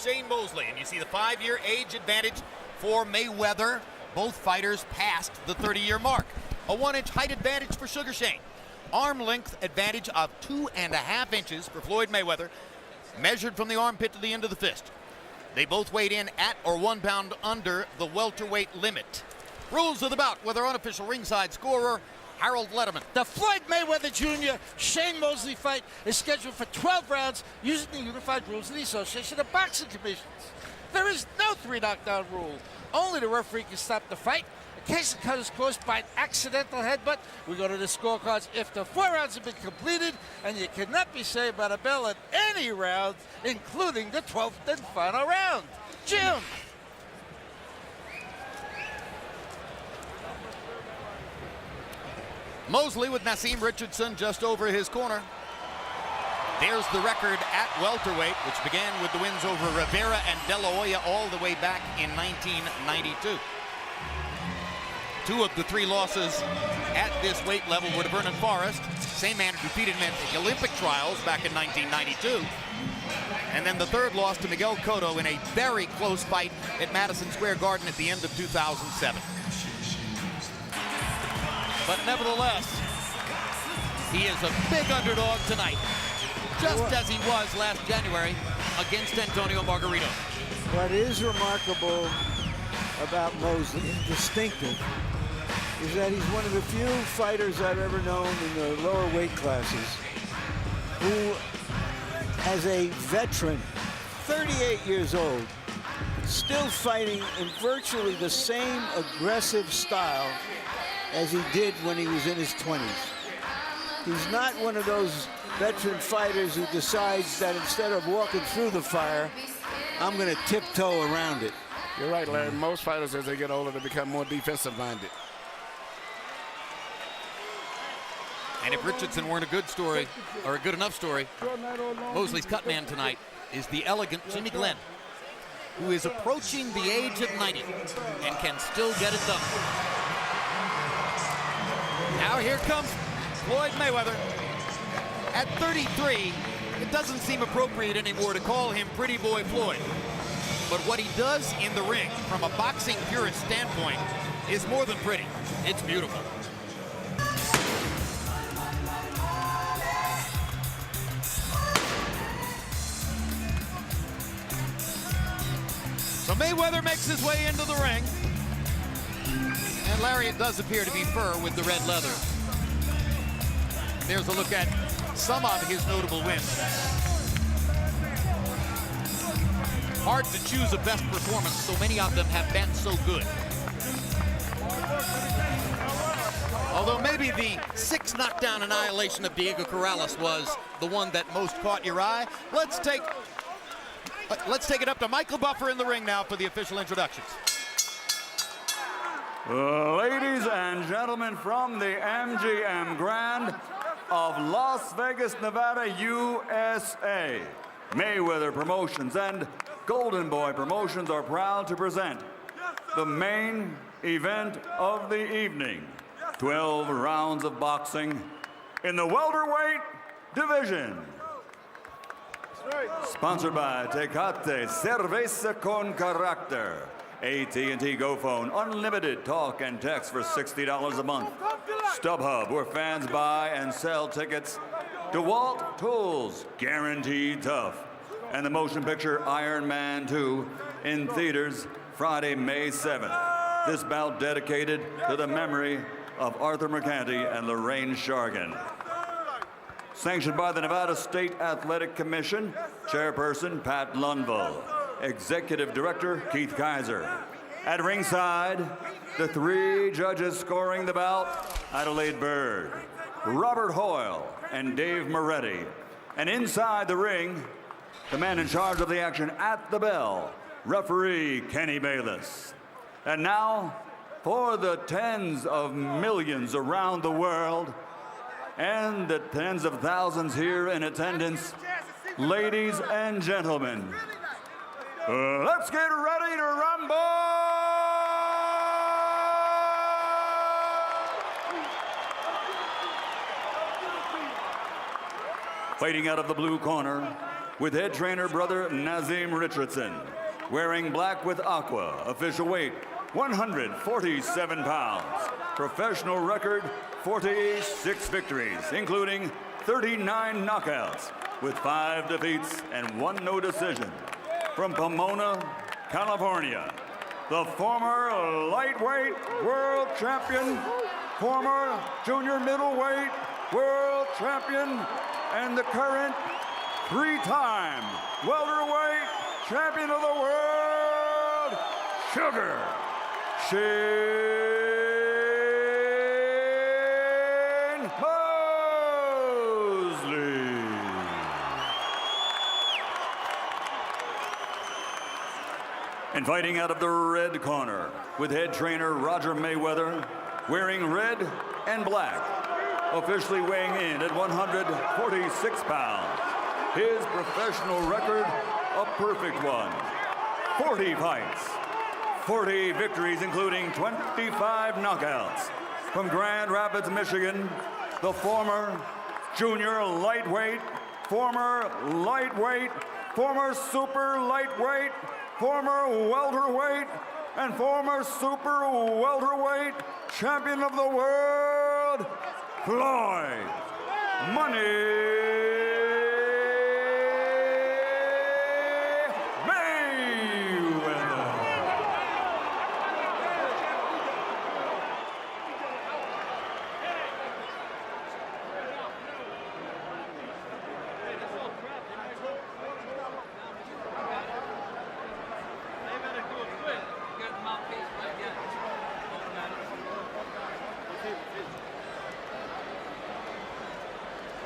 Shane Mosley. And you see the 5-year age advantage for Mayweather. Both fighters passed the 30-year mark. A 1-inch height advantage for Sugar Shane. Arm length advantage of 2.5 inches for Floyd Mayweather, measured from the armpit to the end of the fist. They both weighed in at or 1 pound under the welterweight limit. Rules of the bout with our unofficial ringside scorer, Harold Letterman. The Floyd Mayweather Jr. Shane Mosley fight is scheduled for 12 rounds using the unified rules of the Association of Boxing Commissions. There is no 3 knockdown rule. Only the referee can stop the fight. In case the cut is caused by an accidental headbutt, we go to the scorecards if the 4 rounds have been completed, and you cannot be saved by the bell at any round, including the 12th and final round. Jim. Mosley with Nassim Richardson just over his corner. There's the record at welterweight, which began with the wins over Rivera and De La Hoya all the way back in 1992. 2 of the 3 losses at this weight level were to Vernon Forrest, same man who defeated him at the Olympic trials back in 1992. And then the 3rd loss to Miguel Cotto in a very close fight at Madison Square Garden at the end of 2007. But nevertheless, he is a big underdog tonight, just as he was last January against Antonio Margarito. What is remarkable about Mosley, distinctive, is that he's one of the few fighters I've ever known in the lower weight classes who, as a veteran, 38 years old, still fighting in virtually the same aggressive style as he did when he was in his 20s. He's not one of those veteran fighters who decides that instead of walking through the fire, I'm going to tiptoe around it. You're right, Larry. Most fighters, as they get older, they become more defensive-minded. And if Richardson weren't a good story, or a good enough story, Mosley's cut man tonight is the elegant Jimmy Glenn, who is approaching the age of 90 and can still get it done. Now here comes Floyd Mayweather. At 33, it doesn't seem appropriate anymore to call him Pretty Boy Floyd. But what he does in the ring, from a boxing purist standpoint, is more than pretty. It's beautiful. So Mayweather makes his way into the ring. And Larry, it does appear to be fur with the red leather. There's a look at some of his notable wins. Hard to choose a best performance, so many of them have been so good. Although maybe the 6 knockdown annihilation of Diego Corrales was the one that most caught your eye. Let's take it up to Michael Buffer in the ring now for the official introductions. Ladies and gentlemen, from the MGM Grand of Las Vegas, Nevada, USA, Mayweather Promotions and Golden Boy Promotions are proud to present the main event of the evening. 12 rounds of boxing in the welterweight division. Sponsored by Tecate Cerveza con Carácter. AT&T Go Phone, unlimited talk and text for $60 a month. StubHub, where fans buy and sell tickets. DeWalt Tools, guaranteed tough. And the motion picture Iron Man 2 in theaters Friday, May 7th. This bout dedicated to the memory of Arthur Mercanti and Lorraine Shargan. Sanctioned by the Nevada State Athletic Commission, Chairperson Pat Lundvall. Executive Director Keith Kaiser. At ringside, the 3 judges scoring the bout, Adelaide Bird, Robert Hoyle, and Dave Moretti. And inside the ring, the man in charge of the action at the bell, referee Kenny Bayless. And now, for the tens of millions around the world and the tens of thousands here in attendance, ladies and gentlemen, let's get ready to rumble! Fighting out of the blue corner, with head trainer brother Nazim Richardson. Wearing black with aqua, official weight 147 pounds. Professional record 46 victories, including 39 knockouts, with 5 defeats and 1 no decision. From Pomona, California, the former lightweight world champion, former junior middleweight world champion, and the current 3-time welterweight champion of the world, Sugar Shane Mosley. And fighting out of the red corner, with head trainer Roger Mayweather, wearing red and black, officially weighing in at 146 pounds. His professional record, a perfect one. 40 fights, 40 victories, including 25 knockouts. From Grand Rapids, Michigan, the former junior lightweight, former lightweight, former super lightweight, former welterweight, and former super welterweight champion of the world, Floyd Mayweather.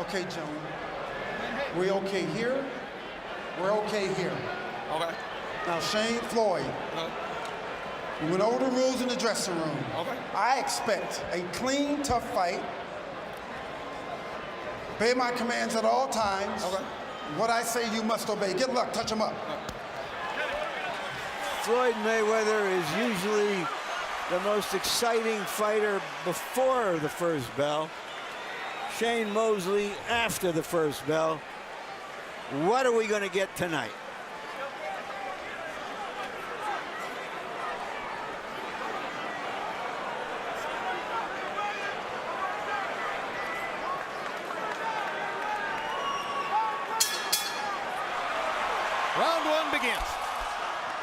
Okay, gentlemen. We're okay here. We're okay here. Okay. Now, Shane, Floyd, we went over the rules in the dressing room. Okay. I expect a clean, tough fight. Obey my commands at all times. Okay. What I say, you must obey. Good luck. Touch him up. Floyd Mayweather is usually the most exciting fighter before the first bell. Shane Mosley after the first bell. What are we going to get tonight? Round 1 begins.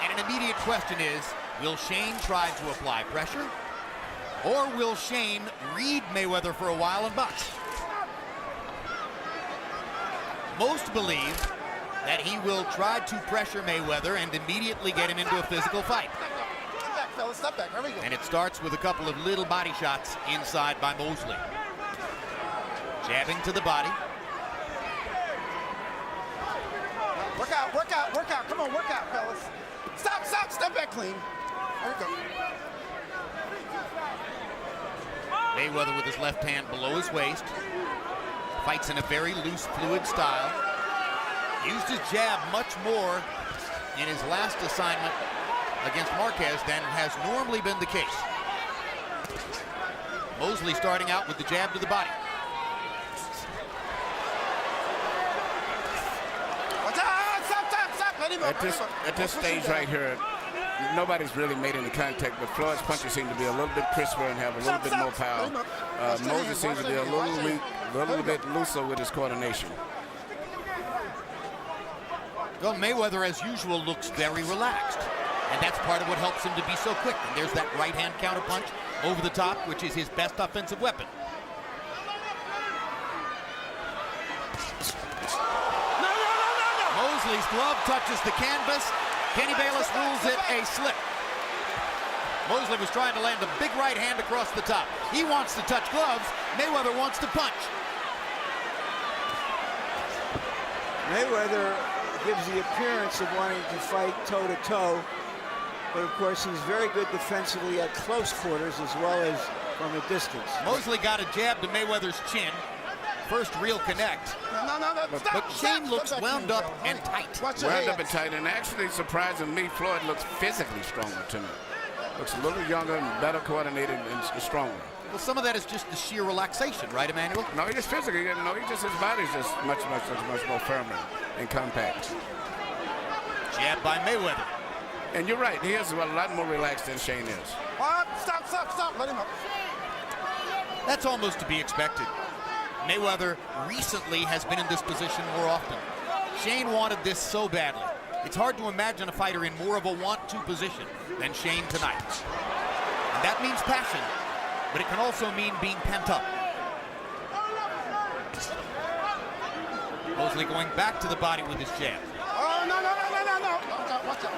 And an immediate question is, will Shane try to apply pressure? Or will Shane read Mayweather for a while and box? Most believe that he will try to pressure Mayweather and immediately get him into a physical fight. Step back, fellas, step back. Here we go. And it starts with a couple of little body shots inside by Mosley. Jabbing to the body. Work out, work out, work out. Come on, work out, fellas. Stop, stop, step back clean. There we go. Mayweather with his left hand below his waist. Fights in a very loose, fluid style. Used his jab much more in his last assignment against Marquez than has normally been the case. Mosley starting out with the jab to the body. Stop. Let him up. At this stage right here, nobody's really made any contact, but Floyd's punches seem to be a little bit crisper and have a little bit more power. Moses seems to be a little weak, a little bit looser with his coordination. Well, Mayweather, as usual, looks very relaxed. And that's part of what helps him to be so quick. And there's that right-hand counterpunch over the top, which is his best offensive weapon. Mosley's glove touches the canvas. Kenny Bayless rules it a slip. Mosley was trying to land a big right hand across the top. He wants to touch gloves. Mayweather wants to punch. Mayweather gives the appearance of wanting to fight toe-to-toe, but of course he's very good defensively at close quarters as well as from a distance. Mosley got a jab to Mayweather's chin. First real connect. But Shane looks wound up and tight. Wound up and tight, and actually, surprising me, Floyd looks physically stronger to me. Looks a little younger and better coordinated and stronger. Well, some of that is just the sheer relaxation, right, Emmanuel? No, he just physically. No, his body's just much more firmer and compact. Jab by Mayweather. And you're right. He is a lot more relaxed than Shane is. Stop. Let him up. That's almost to be expected. Mayweather recently has been in this position more often. Shane wanted this so badly. It's hard to imagine a fighter in more of a want-to position than Shane tonight. And that means passion, but it can also mean being pent up. Mosley going back to the body with his jab. Oh, no. Watch out.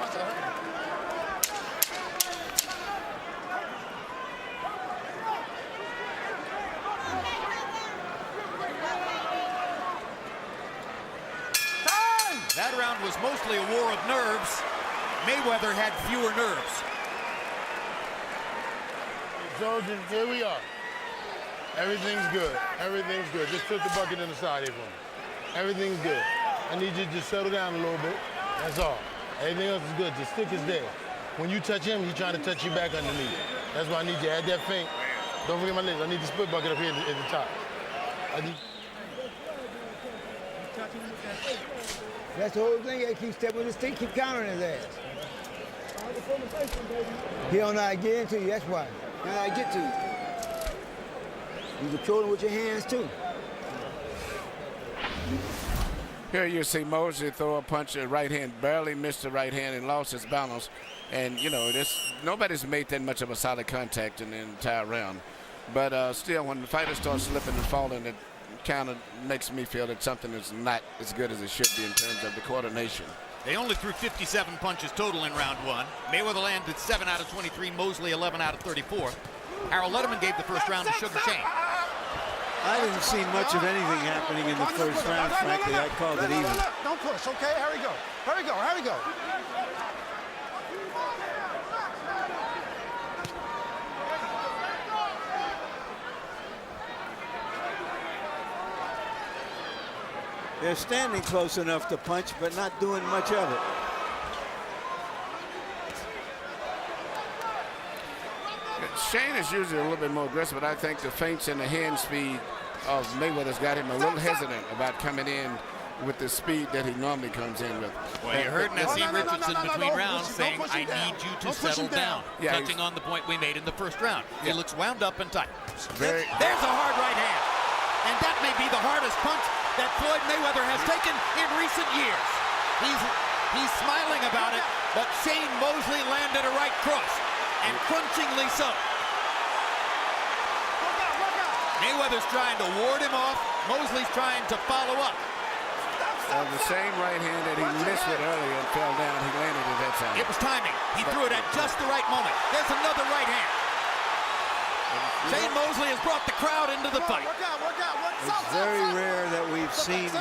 That round was mostly a war of nerves. Mayweather had fewer nerves. Soldier, here we are. Everything's good. Just put the bucket in the side here for me. Everything's good. I need you to just settle down a little bit. That's all. Everything else is good. The stick is there. When you touch him, he's trying to touch you back underneath. That's why I need you. Add that feint. Don't forget my legs. I need the split bucket up here at the top. That's the whole thing. You keep stepping with his stick, keep countering his ass. He don't know how to get into you, that's why. He don't know how to get to you. You control him with your hands, too. Here you see Mosley throw a punch, a right hand, barely missed the right hand and lost his balance. And, you know, nobody's made that much of a solid contact in the entire round. But still, when the fighter starts slipping and falling, it kind of makes me feel that something is not as good as it should be in terms of the coordination. They only threw 57 punches total in round one. Mayweather landed 7 out of 23, Mosley 11 out of 34. Harold Letterman gave the first round to Sugar Shane. I didn't see much of anything happening in the first round, frankly. I called it even. Don't push, okay? Here we go. They're standing close enough to punch, but not doing much of it. Shane is usually a little bit more aggressive, but I think the feints and the hand speed of Mayweather's got him a little hesitant about coming in with the speed that he normally comes in with. Well, you heard Nassim Richardson between rounds saying, I need you to settle down, yeah, touching on the point we made in the first round. Yeah. He looks wound up and tight. There's a hard right hand. And that may be the hardest punch that Floyd Mayweather has taken in recent years. He's smiling about it, but Shane Mosley landed a right cross, and crunchingly so. Mayweather's trying to ward him off. Mosley's trying to follow up. the same right hand that he missed with earlier and fell down, he landed at that time. It was timing. He threw it at just the right moment. There's another right hand. Shane Mosley has brought the crowd into the fight. It's very rare that we've seen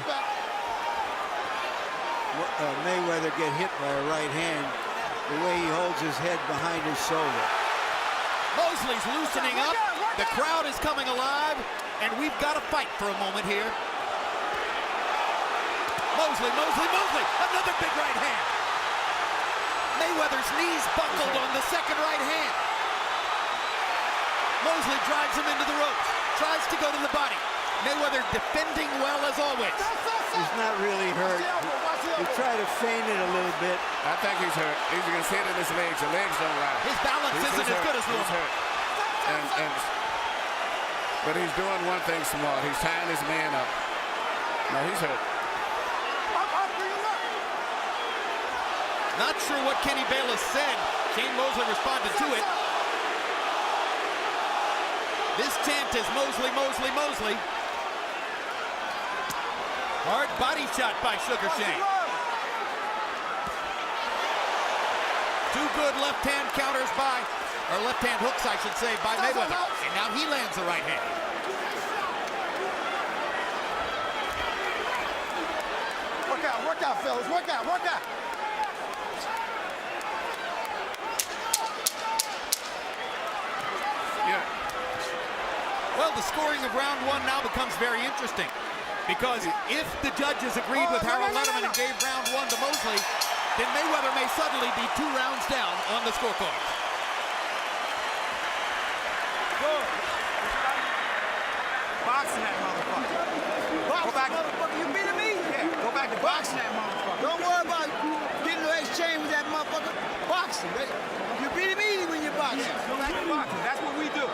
Mayweather get hit by a right hand the way he holds his head behind his shoulder. Mosley's loosening up. The crowd is coming alive, and we've got a fight for a moment here. Mosley, another big right hand. Mayweather's knees buckled on the second right hand. Mosley drives him into the ropes, tries to go to the body. Mayweather defending well as always. He's not really hurt. He tried to feint it a little bit. I think he's hurt. He's going to hit in his legs. The legs don't lie. His balance isn't as good as normal. He's hurt. But he's doing one thing smart. He's tying his man up. No, he's hurt. Not sure what Kenny Bayless said. Shane Mosley responded to it. This chant is Mosley, Mosley, Mosley. Hard body shot by Sugar Shane. Two good left-hand counters by, or left-hand hooks, I should say, by Mayweather. And now he lands the right hand. Work out, fellas, work out. Yeah. Well, the scoring of round one now becomes very interesting, because if the judges agreed with Harold Letterman and gave round one to Mosley, then Mayweather may suddenly be 2 rounds down on the scorecard. boxing that motherfucker. Go back, motherfucker. You beating me? Yeah. Go back to boxing that motherfucker. Don't worry about getting no exchange with that motherfucker. Boxing. You beating me when you're boxing. Yeah. Go back to boxing. That's what we do.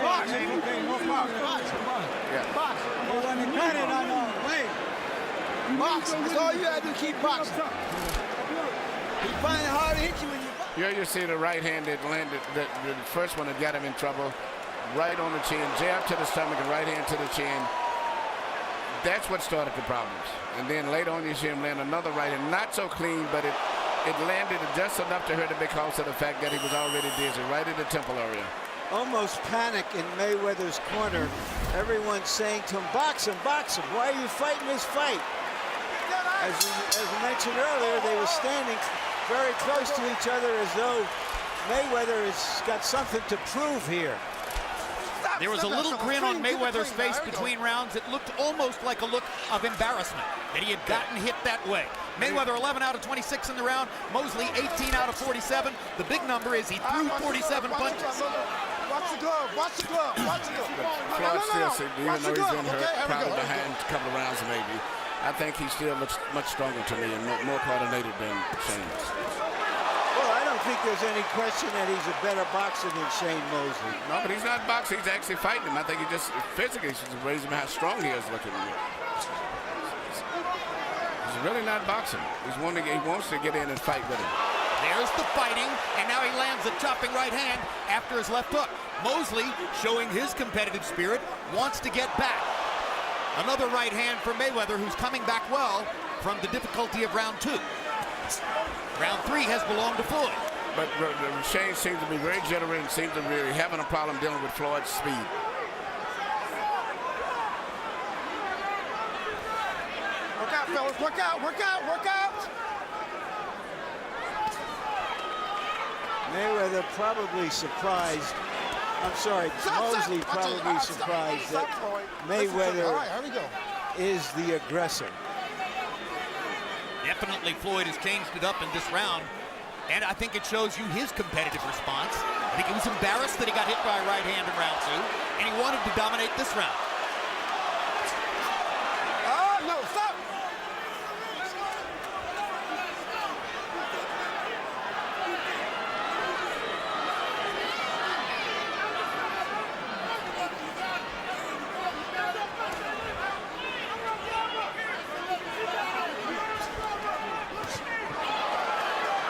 Boxing. Boxing. Yeah. Boxing. Well, when you cut it, I know. Wait. Boxing. That's all you gotta do. Keep boxing. He find it hard to hit you when you box. Here you see the right hand that landed, the first one that got him in trouble. Right on the chin, jab to the stomach and right hand to the chin. That's what started the problems. And then later on you see him land another right hand, not so clean, but it landed just enough to hurt him because of the fact that he was already dizzy, right in the temple area. Almost panic in Mayweather's corner. Everyone's saying to him, box him, box him. Why are you fighting this fight? As we mentioned earlier, they were standing very close to each other as though Mayweather has got something to prove here. There was a little grin on Mayweather's face between rounds. It looked almost like a look of embarrassment that he had gotten hit that way. Mayweather 11 out of 26 in the round. Mosley 18 out of 47. The big number is he threw 47 punches. Watch the glove. Watch the glove. Watch the glove. Floyd still seems, even though he's been hurt, probably behind a couple of rounds maybe. I think he still looks much stronger to me and more coordinated than Shane. Well, I don't think there's any question that he's a better boxer than Shane Mosley. No, but he's not boxing. He's actually fighting him. I think he just physically should raise him how strong he is looking. He's really not boxing. He wants to get in and fight with him. There's the fighting, and now he lands a chopping right hand after his left hook. Mosley, showing his competitive spirit, wants to get back. Another right hand for Mayweather, who's coming back well from the difficulty of round 2. Round 3 has belonged to Floyd. But Shane seems to be very generous and seems to be having a problem dealing with Floyd's speed. Work out, fellas. Work out, work out, work out. Mayweather probably surprised. I'm sorry, Mosley probably surprised that Mayweather is the aggressor. Definitely Floyd has changed it up in this round, and I think it shows you his competitive response. I think he was embarrassed that he got hit by a right hand in round 2, and he wanted to dominate this round. No, stop.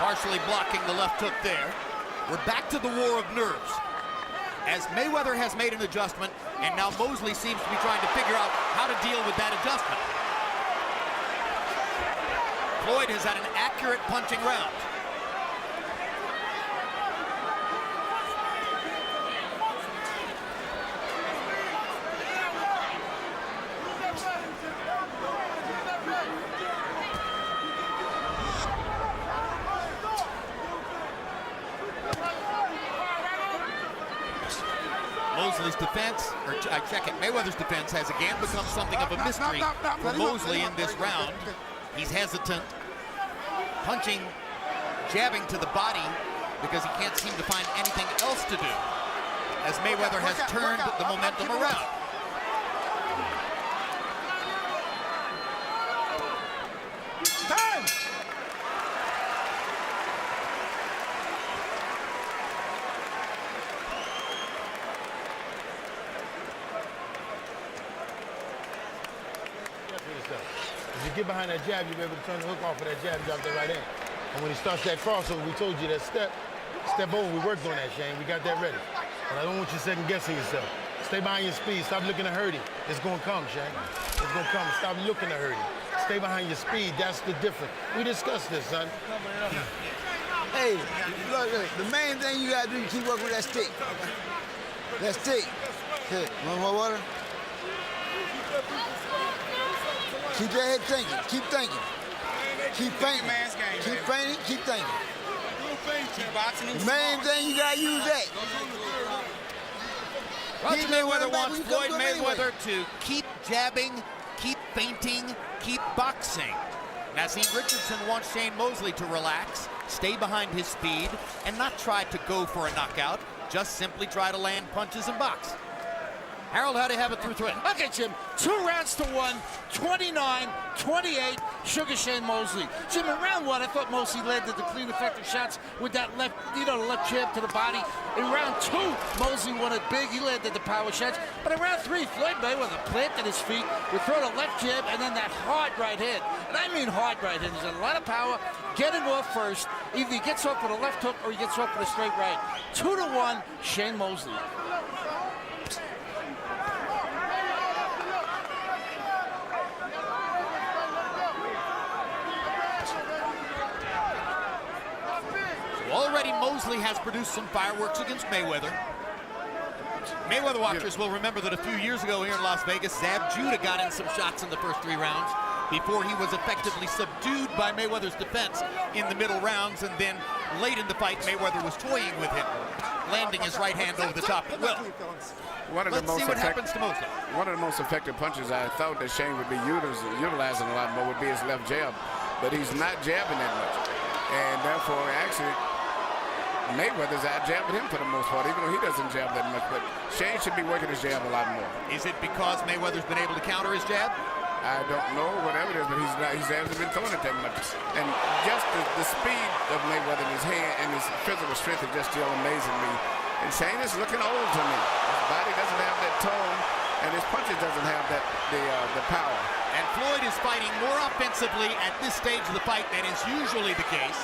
Partially blocking the left hook there. We're back to the war of nerves, as Mayweather has made an adjustment, and now Mosley seems to be trying to figure out how to deal with that adjustment. Floyd has had an accurate punching round. Mosley's defense, or I check it, Mayweather's defense has again become something of a mystery for Mosley in this round. He's hesitant, punching, jabbing to the body because he can't seem to find anything else to do, as Mayweather has turned the momentum around. Time! If you get behind that jab, you'll be able to turn the hook off of that jab, drop that right hand. And when he starts that crossover, we told you that step over, we worked on that, Shane. We got that ready. But I don't want you second guessing yourself. Stay behind your speed. Stop looking to hurt him. It's going to come, Shane. It's going to come. Stop looking to hurt him. Stay behind your speed. That's the difference. We discussed this, son. Hey, look, the main thing you gotta do is keep working with that stick. That stick. Hey, want more water? Keep your head thinking. Keep thinking. Keep fainting. Keep fainting. Keep thinking. The main thing you gotta use that. Roger Mayweather wants Floyd Mayweather to keep jabbing, keep feinting, keep boxing. Naseem Richardson wants Shane Mosley to relax, stay behind his speed, and not try to go for a knockout, just simply try to land punches and box. Harold, how do you have it through 3? Okay, Jim, 2 rounds to 1, 29-28, Sugar Shane Mosley. Jim, in round 1, I thought Mosley landed the clean, effective shots with that left, the left jab to the body. In round 2, Mosley won it big. He landed the power shots. But in round 3, Floyd Mayweather planted his feet, would throw the left jab, and then that hard right hand. And I mean hard right hand. There's a lot of power getting off first. Either he gets off with a left hook or he gets off with a straight right. 2-1, Shane Mosley. Already Mosley has produced some fireworks against Mayweather. Mayweather watchers will remember that a few years ago here in Las Vegas, Zab Judah got in some shots in the first 3 rounds before he was effectively subdued by Mayweather's defense in the middle rounds, and then late in the fight, Mayweather was toying with him, landing his right hand over the top at will. Let's see what happens to Mosley. One of the most effective punches I thought that Shane would be utilizing a lot more would be his left jab, but he's not jabbing that much, and therefore, actually, Mayweather's out-jabbing him for the most part, even though he doesn't jab that much. But Shane should be working his jab a lot more. Is it because Mayweather's been able to counter his jab? I don't know, whatever it is, but he hasn't been throwing it that much. And just the speed of Mayweather in his hand and his physical strength is just still amazing me. And Shane is looking old to me. His body doesn't have that tone, and his punches doesn't have that the power. And Floyd is fighting more offensively at this stage of the fight than is usually the case.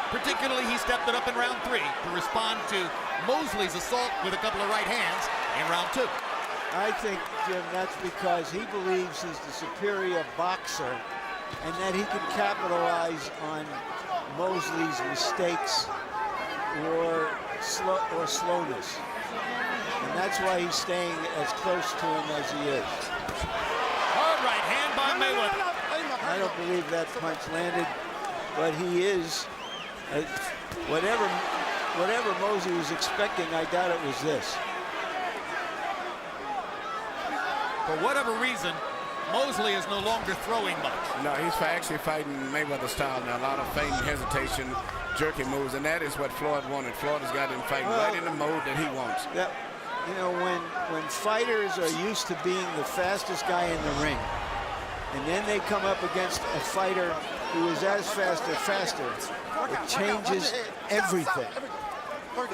Particularly, he stepped it up in round 3 to respond to Mosley's assault with a couple of right hands in round 2. I think, Jim, that's because he believes he's the superior boxer and that he can capitalize on Mosley's mistakes or slowness. And that's why he's staying as close to him as he is. Hard right hand by Mayweather. I don't believe that punch landed, but he is... whatever Mosley was expecting, I doubt it was this. For whatever reason, Mosley is no longer throwing much. No, he's actually fighting Mayweather style now. A lot of feint, hesitation, jerky moves, and that is what Floyd wanted. Floyd has got him fighting right in the mode that he wants. Yeah, you know, when fighters are used to being the fastest guy in the ring, and then they come up against a fighter who is as fast or faster, it changes everything.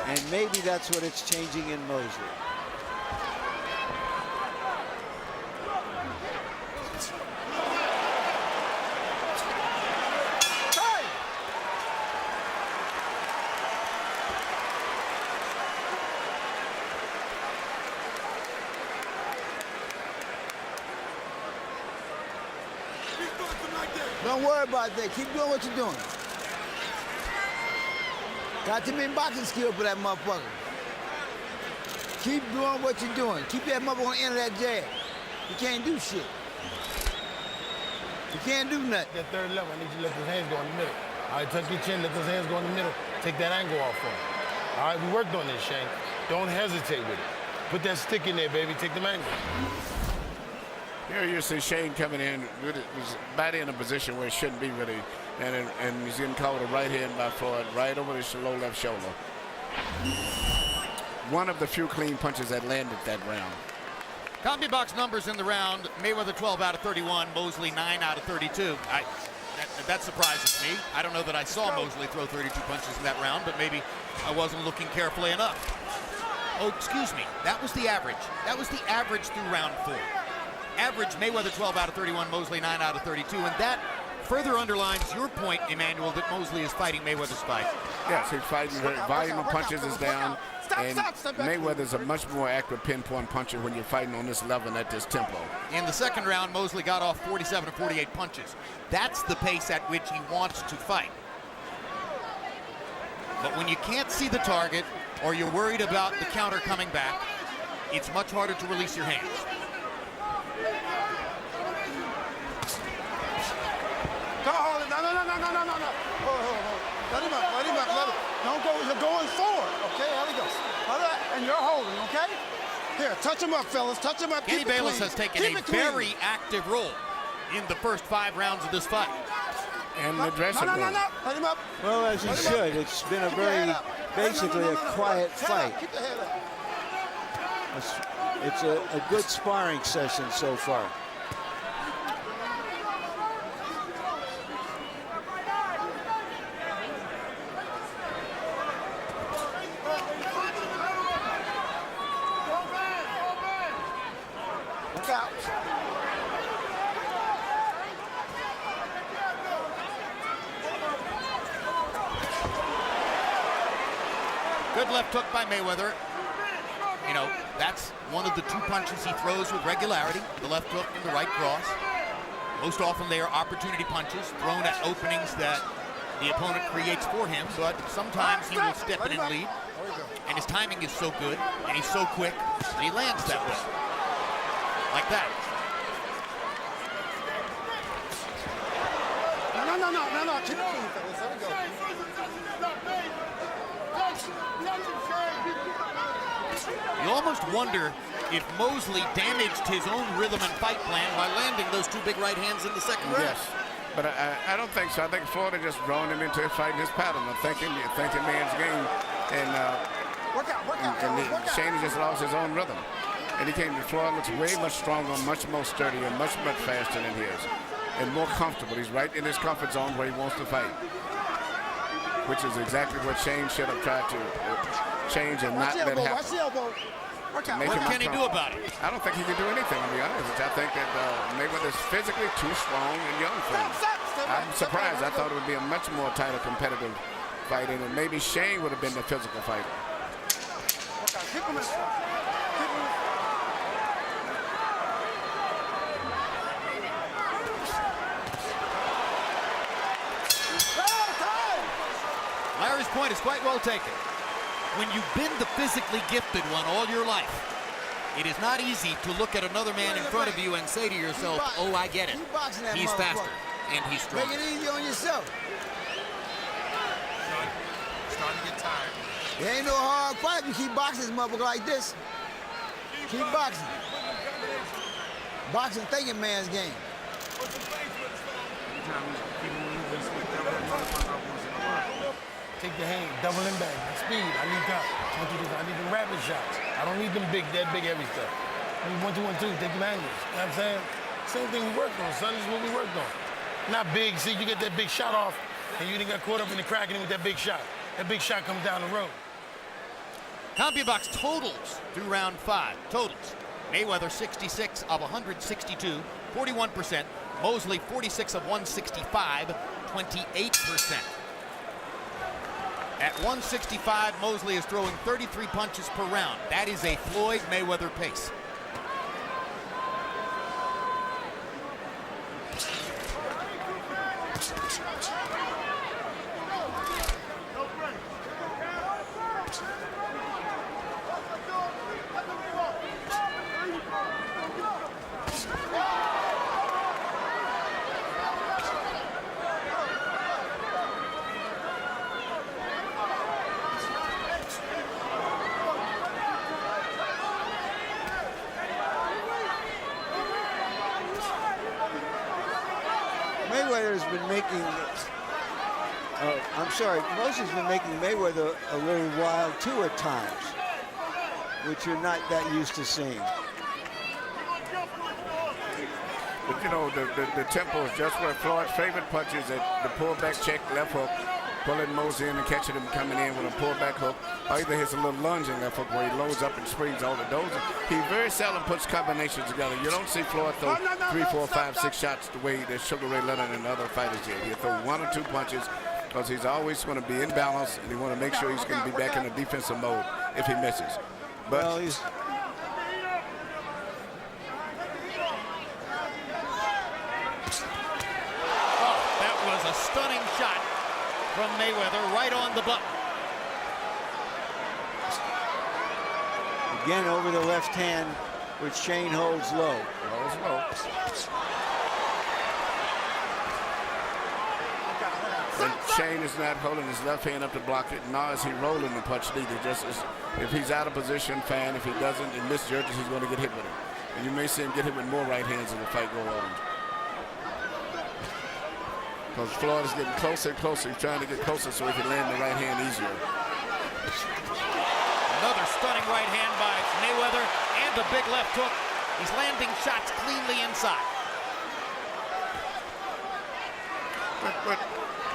And maybe that's what it's changing in Mosley. Don't worry about that. Keep doing what you're doing. Got too many boxing skills for that motherfucker. Keep doing what you're doing. Keep that motherfucker on the end of that jab. You can't do shit. You can't do nothing. That third level, I need you to let those hands go in the middle. All right, tuck your chin, let those hands go in the middle. Take that angle off for him. All right, we worked on this, Shane. Don't hesitate with it. Put that stick in there, baby. Take them angles. Here you see Shane coming in with his body in a position where it shouldn't be really, and he's getting caught with a right hand by Floyd right over his low left shoulder. One of the few clean punches that landed that round. CompuBox numbers in the round: Mayweather 12 out of 31, Mosley 9 out of 32. That surprises me. I don't know that I saw Mosley throw 32 punches in that round, but maybe I wasn't looking carefully enough. Oh, excuse me. That was the average. That was the average through round 4. Average Mayweather 12 out of 31, Mosley 9 out of 32, and that further underlines your point, Emmanuel, that Mosley is fighting Mayweather's fight. Yes, he's fighting. The volume of punches is down, and Mayweather's a much more accurate pinpoint puncher when you're fighting on this level and at this tempo. In the second round, Mosley got off 47 to 48 punches. That's the pace at which he wants to fight. But when you can't see the target or you're worried about the counter coming back, it's much harder to release your hands. Don't hold it. No. Hold. Let him up. Don't go. You're going forward. Okay, there we go. And you're holding, okay? Here, touch him up, fellas. Touch him up. Kenny Bayless has taken a very active role in the first 5 rounds of this fight. And the dressing room. No. Let him up. Well, as he should. It's been a very, basically a quiet fight. Keep the head up. It's a good sparring session so far. Look out. Good left hook by Mayweather. You know, that's one of the 2 punches he throws with regularity, the left hook and the right cross. Most often they are opportunity punches thrown at openings that the opponent creates for him, but sometimes he will step in and lead. And his timing is so good, and he's so quick, and he lands that way. Like that. No. Keep it clean, fellas. There we go. You almost wonder if Mosley damaged his own rhythm and fight plan by landing those 2 big right hands in the second round. Yes, but I don't think so. I think Floyd had just drawn him into fighting his pattern of thinking man's game, and Shane just lost his own rhythm. And he came to Floyd, looks way much stronger, much more sturdy, and much faster than his, and more comfortable. He's right in his comfort zone where he wants to fight, which is exactly what Shane should have tried to change and not let happen. Watch the elbow. What can he do about it? I don't think he can do anything, to be honest. I think that Mayweather's physically too strong and young for him. I'm surprised. I thought it would be a much more tighter competitive fight, and maybe Shane would have been the physical fighter. Larry's point is quite well taken. When you've been the physically gifted one all your life, it is not easy to look at another man in front of you and say to yourself, oh, I get it. He's faster and he's stronger. Make it easy on yourself. Starting to get tired. There ain't no hard fight if you keep boxing this motherfucker like this. Keep boxing. Boxing thinking man's game. Take the hand, double him back, speed. I need that. I need them rapid shots. I don't need them big heavy stuff. I need 1, 2, 1, 2, take them angles. You know what I'm saying? Same thing we worked on, son. This is what we worked on. Not big. See, you get that big shot off, and you didn't get caught up in the cracking with that big shot. That big shot comes down the road. CompuBox totals through round 5. Totals. Mayweather 66 of 162, 41%. Mosley 46 of 165, 28%. At 165, Mosley is throwing 33 punches per round. That is a Floyd Mayweather pace. Mayweather's been making, Mosley's been making Mayweather a little wild too at times, which you're not that used to seeing. But you know, the tempo is just where Floyd's favorite punches at the pullback check, left hook, pulling Mosley in and catching him coming in with a pullback hook, or either hits a little lunging left hook where he loads up and springs all the those. He very seldom puts combinations together. You don't see Floyd throw 3, 4, 5, 6 shots the way that Sugar Ray Leonard and other fighters did. He'll throw 1 or 2 punches because he's always going to be in balance and he want to make sure he's going to be back in the defensive mode if he misses. But well, he's That was a stunning shot from Mayweather right on the button. again over the left hand, which Shane holds low. Holds low. And Shane is not holding his left hand up to block it, nor is he rolling the punch either. Just as if he's out of position, fine. If he doesn't and misjudges, he's going to get hit with it. And you may see him get hit with more right hands as the fight goes on. Because Floyd is getting closer and closer. He's trying to get closer so he can land the right hand easier. Another stunning right hand by Mayweather and a big left hook. He's landing shots cleanly inside. But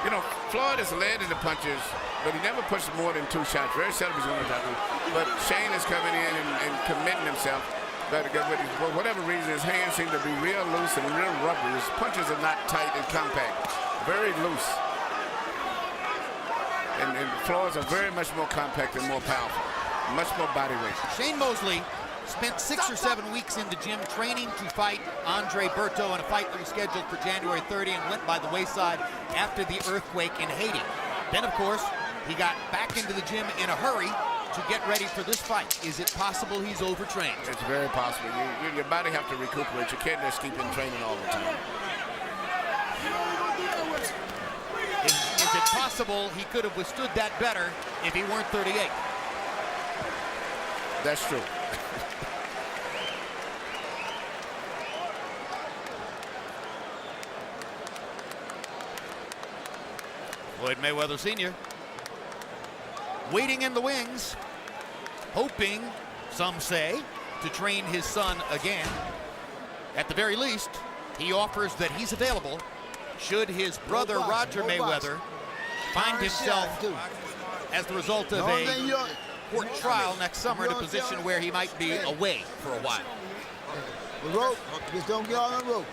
you know, Floyd has landed the punches, but he never pushed more than 2 shots. Very seldom he's going to do. But Shane is coming in and committing himself. But for whatever reason, his hands seem to be real loose and real rubber. His punches are not tight and compact. Very loose. And Floyd's are very much more compact and more powerful. Much more body weight. Shane Mosley spent 6 or 7 weeks in the gym training to fight Andre Berto in a fight that was scheduled for January 30 and went by the wayside after the earthquake in Haiti. Then, of course, he got back into the gym in a hurry to get ready for this fight. Is it possible he's overtrained? It's very possible. Your body have to recuperate. You can't just keep in training all the time. Is it possible he could have withstood that better if he weren't 38? That's true. Floyd Mayweather Sr. waiting in the wings, hoping, some say, to train his son again. At the very least, he offers that he's available should his brother Roger Mayweather find himself, as the result of a court trial next summer, in a position where he might be away for a while. The rope, just don't get on the rope.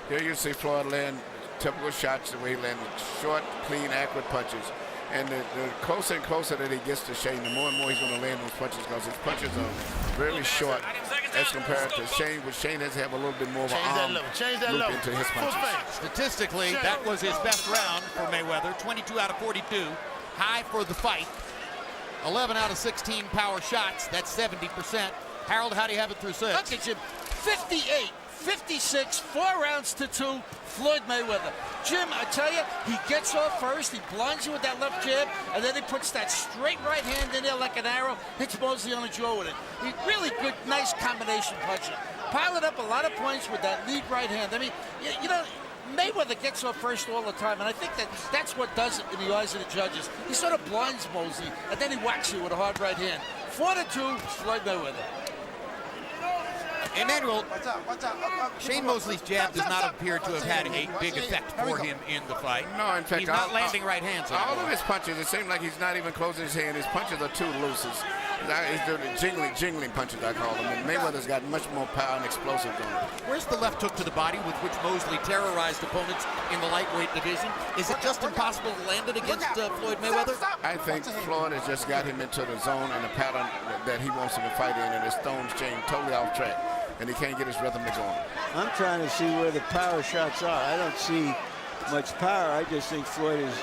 Here you see Floyd land typical shots, the way he landed short, clean, accurate punches. And the closer and closer that he gets to Shane, the more and more he's going to land those punches, because his punches are really short as compared to Shane, which Shane has to have a little bit more of an arm loop into his punches. Statistically, that was his best round for Mayweather, 22 out of 42, high for the fight. 11 out of 16 power shots, that's 70%. Harold, how do you have it through 6? Look at Jim, 58, 56, 4 rounds to 2, Floyd Mayweather. Jim, I tell you, he gets off first, he blinds you with that left jab, and then he puts that straight right hand in there like an arrow, hits Mosley on the jaw with it. He really good, nice combination puncher. Piled up a lot of points with that lead right hand. I mean, you know, Mayweather gets off first all the time, and I think that's what does it in the eyes of the judges. He sort of blinds Mosley, and then he whacks you with a hard right hand. 4-2, Floyd Mayweather. Emmanuel, Shane Mosley's jab does not appear to have had a big effect for him in the fight. No, in fact, he's not landing right hands. All of his punches, it seems like he's not even closing his hand. His punches are too loose. He's doing the jingling punches, I call them. And Mayweather's got much more power and explosive going. Where's the left hook to the body with which Mosley terrorized opponents in the lightweight division? Is it just impossible to land it against Floyd Mayweather? I think Floyd has just got him into the zone and the pattern that he wants him to fight in, and his stones change totally off track, and he can't get his rhythm to go on. I'm trying to see where the power shots are. I don't see much power. I just think Floyd is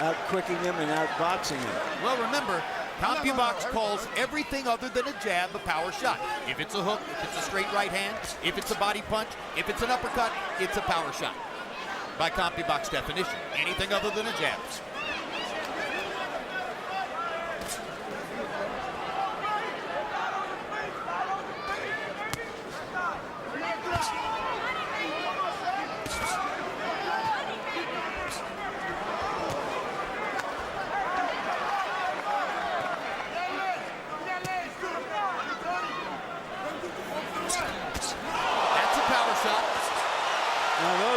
out-quicking him and out-boxing him. Well, remember, CompuBox calls everything other than a jab a power shot. If it's a hook, if it's a straight right hand, if it's a body punch, if it's an uppercut, it's a power shot. By CompuBox definition, anything other than a jab.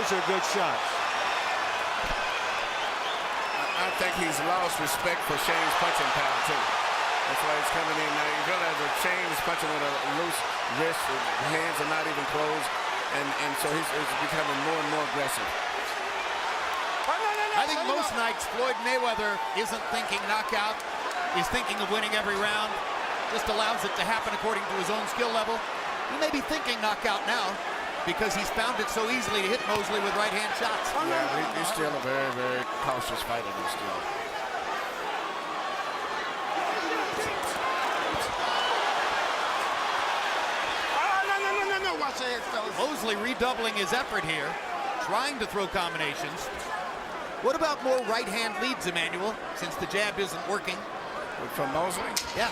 Those are good shots. I think he's lost respect for Shane's punching power, too. That's why he's coming in now. You realize that Shane is punching with a loose wrist. His hands are not even closed. And so he's becoming more and more aggressive. I think most nights Floyd Mayweather isn't thinking knockout. He's thinking of winning every round. Just allows it to happen according to his own skill level. He may be thinking knockout now, because he's found it so easily to hit Mosley with right-hand shots. Yeah, he's still a very, very cautious fighter. Still. No, watch your head, fellas. Mosley redoubling his effort here, trying to throw combinations. What about more right-hand leads, Emmanuel, since the jab isn't working? From Mosley? Yeah.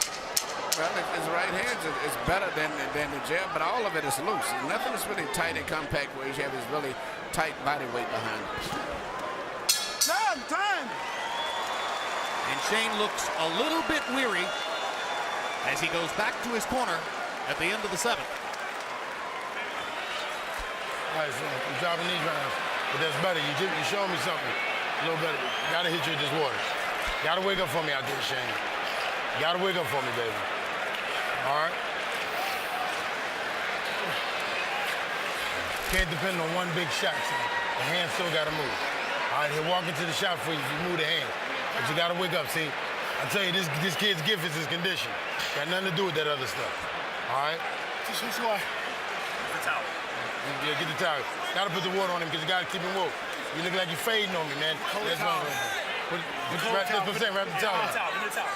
Well, his right hand is better than the jab, but all of it is loose. Nothing is really tight and compact where you have his really tight body weight behind it. Time! And Shane looks a little bit weary as he goes back to his corner at the end of the 7th. All right, so you're dropping these rounds, but that's better. You showing me something a little better. You gotta hit you with this water. You gotta wake up for me out there, Shane. You gotta wake up for me, baby. All right? Can't depend on one big shot, son. The hand still gotta move. All right, he'll walk into the shot for you if you move the hand. But you gotta wake up, see? I tell you, this kid's gift is his condition. Got nothing to do with that other stuff. All right? Get the towel. Yeah, get the towel. Gotta put the water on him because you gotta keep him woke. You look like you're fading on me, man. That's what I'm doing. Wrap the towel. Give me the towel.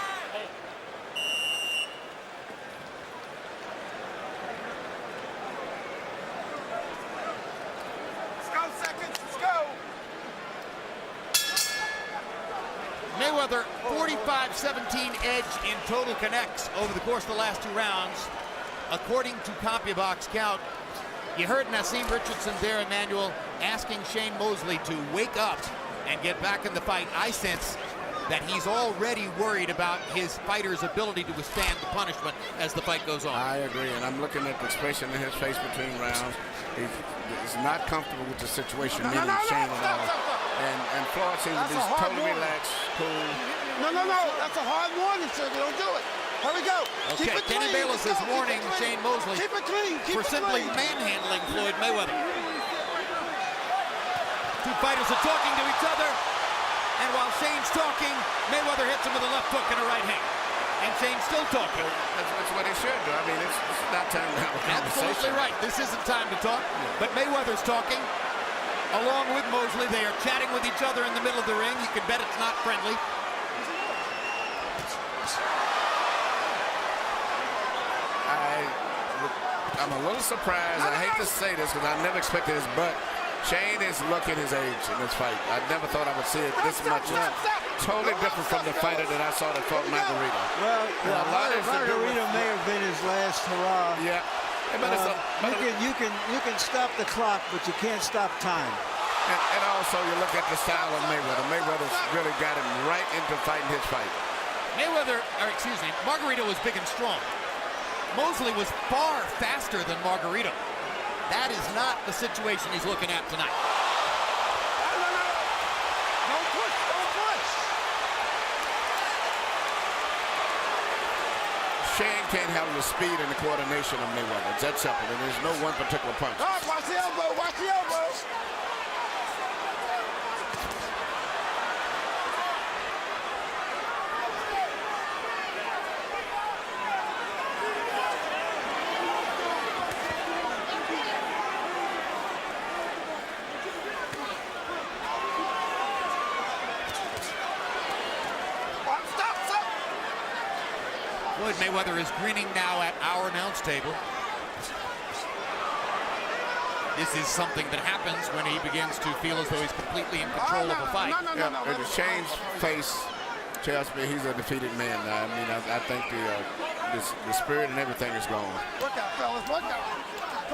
Mayweather, 45-17 edge in total connects over the course of the last 2 rounds. According to CompuBox Count, you heard Naseem Richardson there, Emmanuel, asking Shane Mosley to wake up and get back in the fight. I sense that he's already worried about his fighter's ability to withstand the punishment as the fight goes on. I agree, and I'm looking at the expression in his face between rounds. He's not comfortable with the situation, meaning Shane at all. And Floyd seems to be totally relaxed, cool. No. That's a hard warning, sir. Don't do it. Here we go. Okay, Kenny Bayless is warning Shane Mosley for simply manhandling Floyd Mayweather. 2 fighters are talking to each other, and while Shane's talking, Mayweather hits him with a left hook and a right hand. And Shane's still talking. That's what he should do. I mean, it's not time to have a conversation. Absolutely right. This isn't time to talk, but Mayweather's talking. Along with Mosley, they are chatting with each other in the middle of the ring. You can bet it's not friendly. I'm a little surprised. I hate to say this because I never expected this, but Shane is looking his age in this fight. I never thought I would see it this much. It's totally different from the fighter that I saw that fought Margarito. Well, Margarito may have been his last hurrah. Yeah. You can stop the clock, but you can't stop time. And also, you look at the style of Mayweather. Mayweather's really got him right into fighting his fight. Margarito was big and strong. Mosley was far faster than Margarito. That is not the situation he's looking at tonight. Don't push. Shane can't handle the speed and the coordination of Mayweather. It's that simple, and there's no one particular punch. All right, watch the elbow. Floyd Mayweather is grinning now at our announce table. This is something that happens when he begins to feel as though he's completely in control of a fight. And Shane's face tells me he's a defeated man. I mean, I think the spirit and everything is gone. Look out, fellas, look out.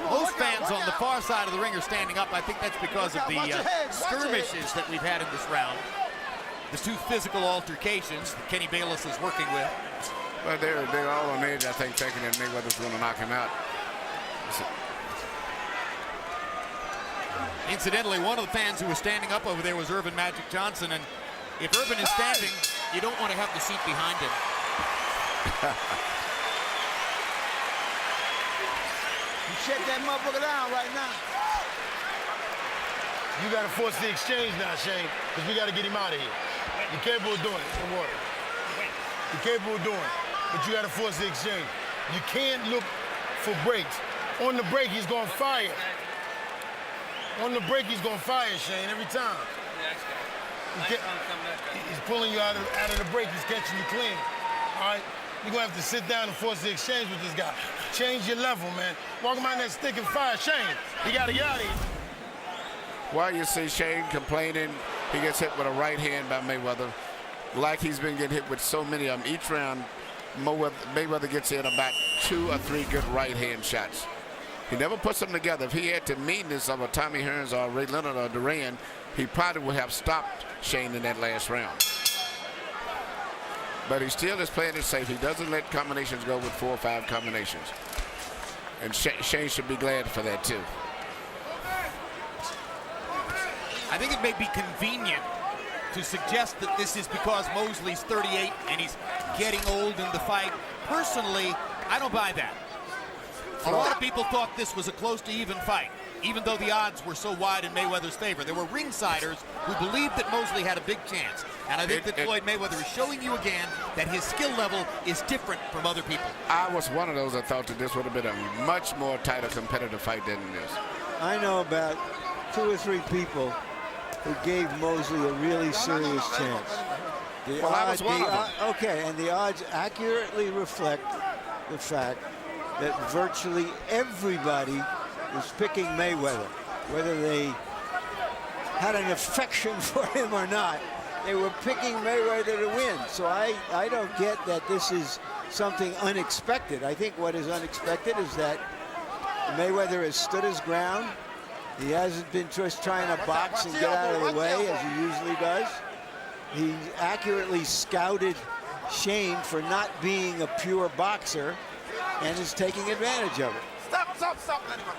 Most fans on the far side of the ring are standing up. I think that's because of the skirmishes that we've had in this round. The 2 physical altercations that Kenny Bayless is working with. Well, they're all on edge, I think, thinking that Mayweather's going to knock him out. Incidentally, one of the fans who was standing up over there was Irvin Magic Johnson, and if Irvin is standing, you don't want to have the seat behind him. You shut that motherfucker down right now. You got to force the exchange now, Shane, because we got to get him out of here. You're capable of doing it. Don't worry. You're capable of doing it, but you got to force the exchange. You can't look for breaks. On the break, he's going to fire. On the break, he's going to fire, Shane, every time. He's pulling you out of the break. He's catching you clean. All right? You're going to have to sit down and force the exchange with this guy. Change your level, man. Walk him out that stick and fire. Shane, you got to get out of here. Well, you see Shane complaining. He gets hit with a right hand by Mayweather. Like he's been getting hit with so many of them. Each round, Mayweather gets in about 2 or 3 good right hand shots. He never puts them together. If he had the meanness of a Tommy Hearns or Ray Leonard or Duran, he probably would have stopped Shane in that last round. but he still is playing it safe. He doesn't let combinations go with 4 or 5 combinations. And Shane should be glad for that, too. I think it may be convenient to suggest that this is because Mosley's 38 and he's getting old in the fight. Personally, I don't buy that. A lot of people thought this was a close to even fight, even though the odds were so wide in Mayweather's favor. There were ringsiders who believed that Mosley had a big chance. And I think that Floyd Mayweather is showing you again that his skill level is different from other people. I was one of those that thought that this would have been a much more tighter competitive fight than this. I know about 2 or 3 people who gave Mosley a really serious chance. I was one of them. Okay, and the odds accurately reflect the fact that virtually everybody was picking Mayweather, whether they had an affection for him or not. They were picking Mayweather to win. So I don't get that this is something unexpected. I think what is unexpected is that Mayweather has stood his ground. He hasn't been just trying to box and get out of the way as he usually does. He accurately scouted Shane for not being a pure boxer and is taking advantage of it. Stop, stop, stop. Stop.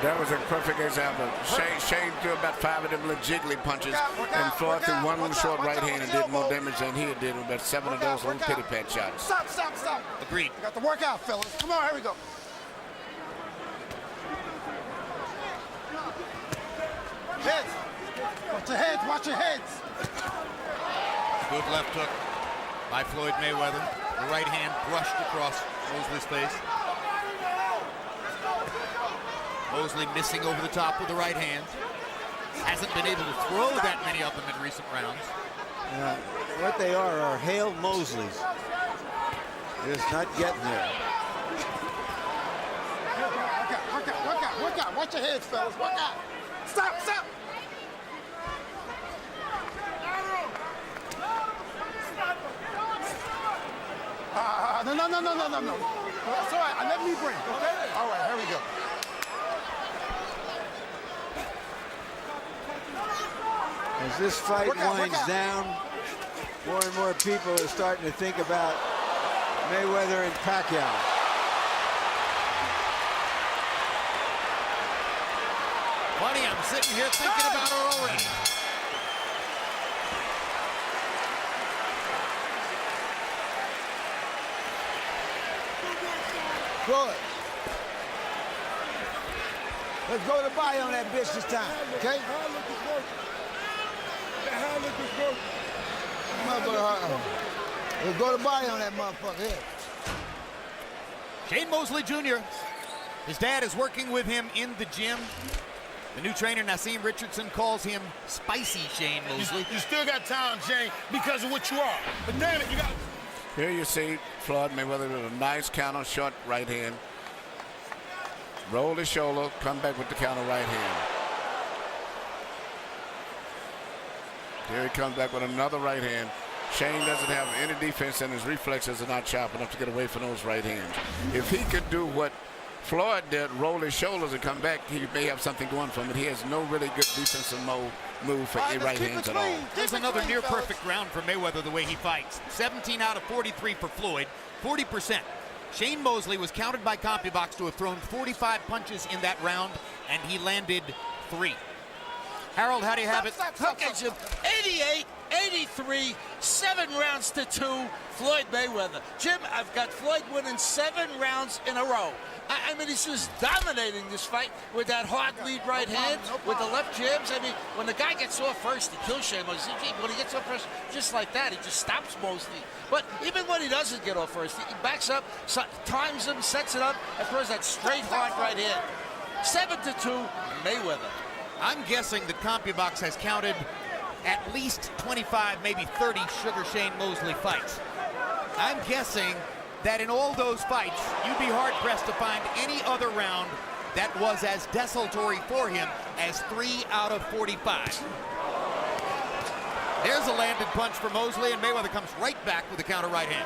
That was a perfect example. Shane threw about 5 of them little jiggly punches, and Floyd threw one little short right hand and did more damage than he did with about 7 of those little pity pat shots. Stop, stop, stop. Agreed. We got the workout, fellas. Come on, here we go. Heads. Watch your heads, watch your heads. Good left hook by Floyd Mayweather. The right hand brushed across Mosley's face. Mosley missing over the top with the right hand. Hasn't been able to throw that many of them in recent rounds. What they are Hale Mosleys. Just not getting there. Work out. Watch your heads, fellas. Work out. Stop, stop. No. That's all right. Let me bring. Okay? All right, here we go. As this fight winds down, more and more people are starting to think about Mayweather and Pacquiao. Buddy, I'm sitting here thinking about her already. Good. Let's go to the body on that bitch this time, okay? Let's go to the body on that motherfucker here. Shane Mosley Jr. His dad is working with him in the gym. The new trainer, Naseem Richardson, calls him Spicy Shane Mosley. You still got talent, Shane, because of what you are. But damn it, you got... Here you see Floyd Mayweather with a nice counter short right hand. Roll his shoulder, come back with the counter right hand. Here he comes back with another right hand. Shane doesn't have any defense, and his reflexes are not sharp enough to get away from those right hands. If he could do what Floyd did, roll his shoulders and come back, he may have something going for him, but he has no really good defensive move for right hands at all. There's another near-perfect round for Mayweather the way he fights. 17 out of 43 for Floyd, 40%. Shane Mosley was counted by CompuBox to have thrown 45 punches in that round, and he landed 3. Harold, how do you have it? Okay, Jim. 88, 83, 7 rounds to 2, Floyd Mayweather. Jim, I've got Floyd winning 7 rounds in a row. I mean, he's just dominating this fight with that hard lead right hand, with the left jabs. I mean, when the guy gets off first, he kills Shane Mosley. When he gets off first, just like that, he just stops Mosley. But even when he doesn't get off first, he backs up, times him, sets it up, and throws that straight hard right hand. 7-2, Mayweather. I'm guessing that CompuBox has counted at least 25, maybe 30 Sugar Shane Mosley fights. I'm guessing that in all those fights, you'd be hard-pressed to find any other round that was as desultory for him as 3 out of 45. There's a landed punch for Mosley, and Mayweather comes right back with a counter right hand.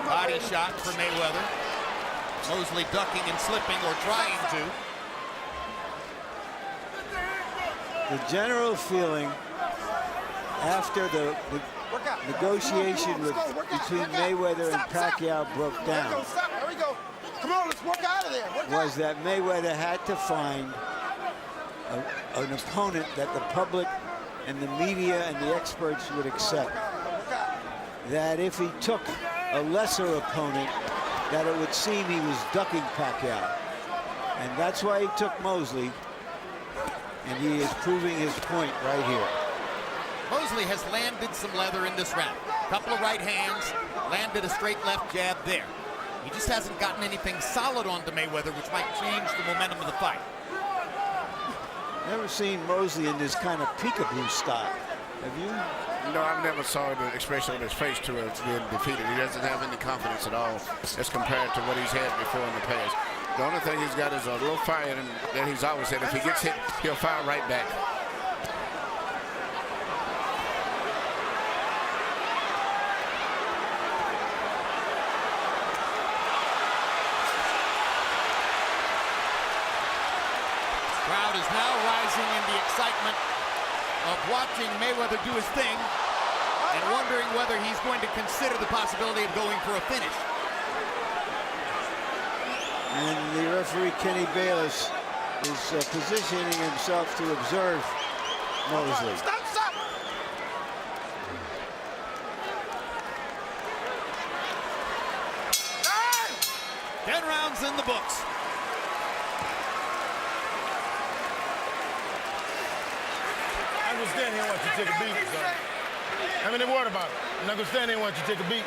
Body shot for Mayweather. Mosley ducking and slipping, or trying to. The general feeling after the negotiation between Mayweather and Pacquiao broke down was that Mayweather had to find an opponent that the public and the media and the experts would accept. That if he took a lesser opponent, that it would seem he was ducking Pacquiao. And that's why he took Mosley, and he is proving his point right here. Mosley has landed some leather in this round. Couple of right hands, landed a straight left jab there. He just hasn't gotten anything solid onto Mayweather, which might change the momentum of the fight. Never seen Mosley in this kind of peekaboo style. Have you? No, I've never saw the expression on his face to being defeated. He doesn't have any confidence at all as compared to what he's had before in the past. The only thing he's got is a little fire in him that he's always had. If he gets hit, he'll fire right back. Crowd is now rising in the excitement of watching Mayweather do his thing and wondering whether he's going to consider the possibility of going for a finish. And the referee, Kenny Bayless, is positioning himself to observe Mosley. Stop! 10 rounds in the books. I'm gonna stand here and watch you take a beat, son. How many water bottles? I'm not gonna stand here and watch you take a beat.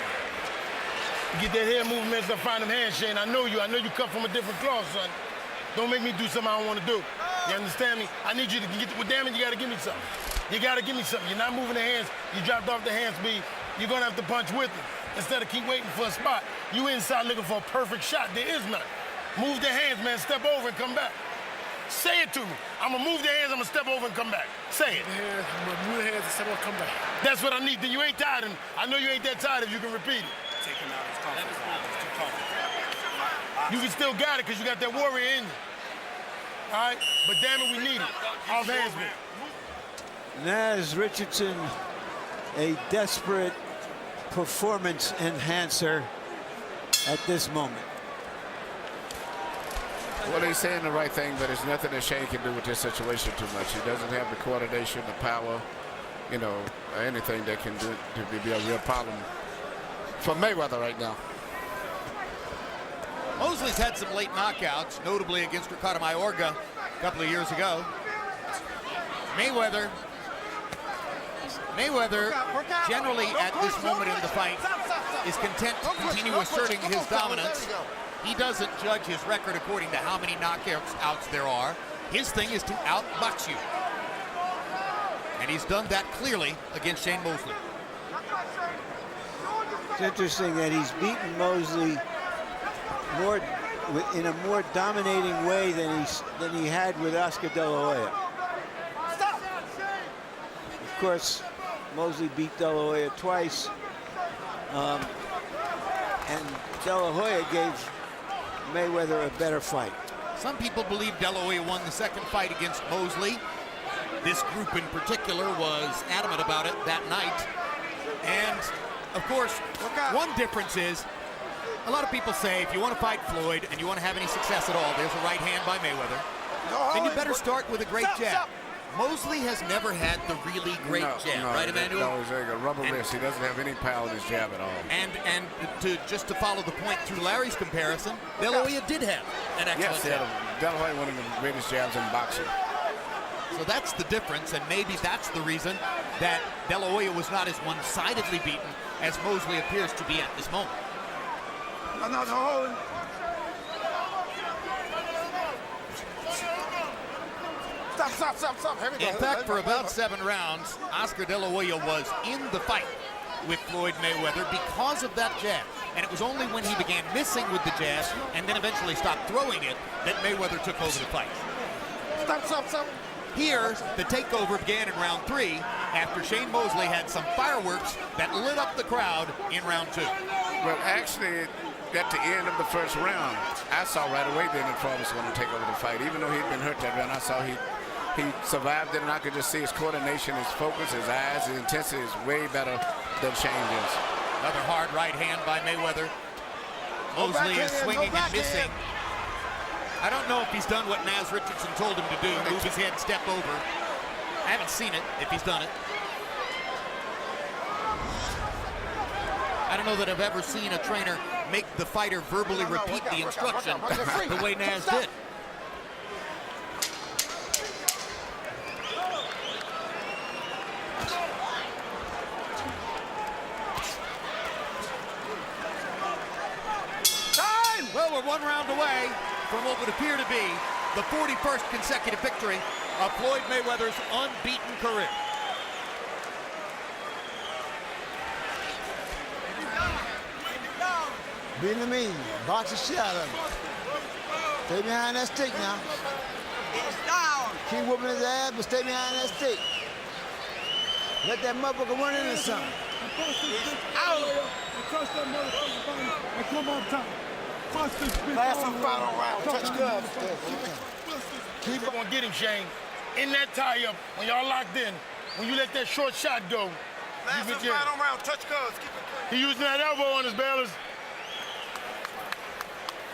You get that hair movement, start finding them hands, Shane. I know you cut from a different cloth, son. Don't make me do something I don't want to do. You understand me? I need you to get, well, damn it, you gotta give me something. You gotta give me something. You're not moving the hands. You dropped off the hand speed. You're gonna have to punch with it. Instead of keep waiting for a spot. You inside looking for a perfect shot. There is none. Move the hands, man. Step over and come back. Say it to me. I'm gonna move the hands, I'm gonna step over and come back. Say it. Move the hands and step over and come back. That's what I need. Then you ain't tired, and I know you ain't that tired if you can repeat it. Take him out. It's comfortable. It's too comfortable. You can still got it because you got that warrior in you. All right? But damn it, we need it. Off hands, man. Naz Richardson, a desperate performance enhancer at this moment. Well, he's saying the right thing, but there's nothing that Shane can do with this situation too much. He doesn't have the coordination, the power, you know, anything that can do to be a real problem for Mayweather right now. Mosley's had some late knockouts, notably against Ricardo Mayorga a couple of years ago. Mayweather generally at this moment in the fight is content to continue asserting his dominance. He doesn't judge his record according to how many knockouts there are. His thing is to outbox you. And he's done that clearly against Shane Mosley. It's interesting that he's beaten Mosley in a more dominating way than he had with Oscar De La Hoya. Of course, Mosley beat De La Hoya twice, and De La Hoya gave Mayweather a better fight. Some people believe De La Hoya won the second fight against Mosley. This group in particular was adamant about it that night. And, of course, one difference is, a lot of people say if you want to fight Floyd and you want to have any success at all, there's a right hand by Mayweather, then you better start with a great jab. Mosley has never had the really great jab, right, Emmanuel? No, he's like a rubber wrist. He doesn't have any power in his jab at all. And just to follow the point through Larry's comparison, De La Hoya did have an excellent jab. De La Hoya one of the greatest jabs in boxing. So that's the difference, and maybe that's the reason that De La Hoya was not as one-sidedly beaten as Mosley appears to be at this moment. Stop. Here we go. In fact, for about 7 rounds, Oscar De La Hoya was in the fight. with Floyd Mayweather because of that jab. And it was only when he began missing with the jab and then eventually stopped throwing it that Mayweather took over the fight. Stop. Here, the takeover began in round 3 after Shane Mosley had some fireworks that lit up the crowd in round 2. Well, actually, at the end of the first round, I saw right away then that Floyd was going to take over the fight. Even though he'd been hurt that round, I saw he survived it, and I could just see his coordination, his focus, his eyes, his intensity is way better than Shane is. Another hard right hand by Mayweather. Mosley is swinging and missing. I don't know if he's done what Naz Richardson told him to do, move his head, step over. I haven't seen it, if he's done it. I don't know that I've ever seen a trainer make the fighter verbally repeat the instruction the way Naz did. Well, we're one round away from what would appear to be the 41st consecutive victory of Floyd Mayweather's unbeaten career. Beat him easy. Box the shit out of him. Stay behind that stick now. It's down. Keep whooping his ass, but stay behind that stick. Let that motherfucker run into something. It's out. Last and final round. Touch gloves. Keep Keep on getting Shane. In that tie-up, when y'all locked in, when you let that short shot go, Last and final round. Touch gloves. Keep it clean. he using that elbow on his balance.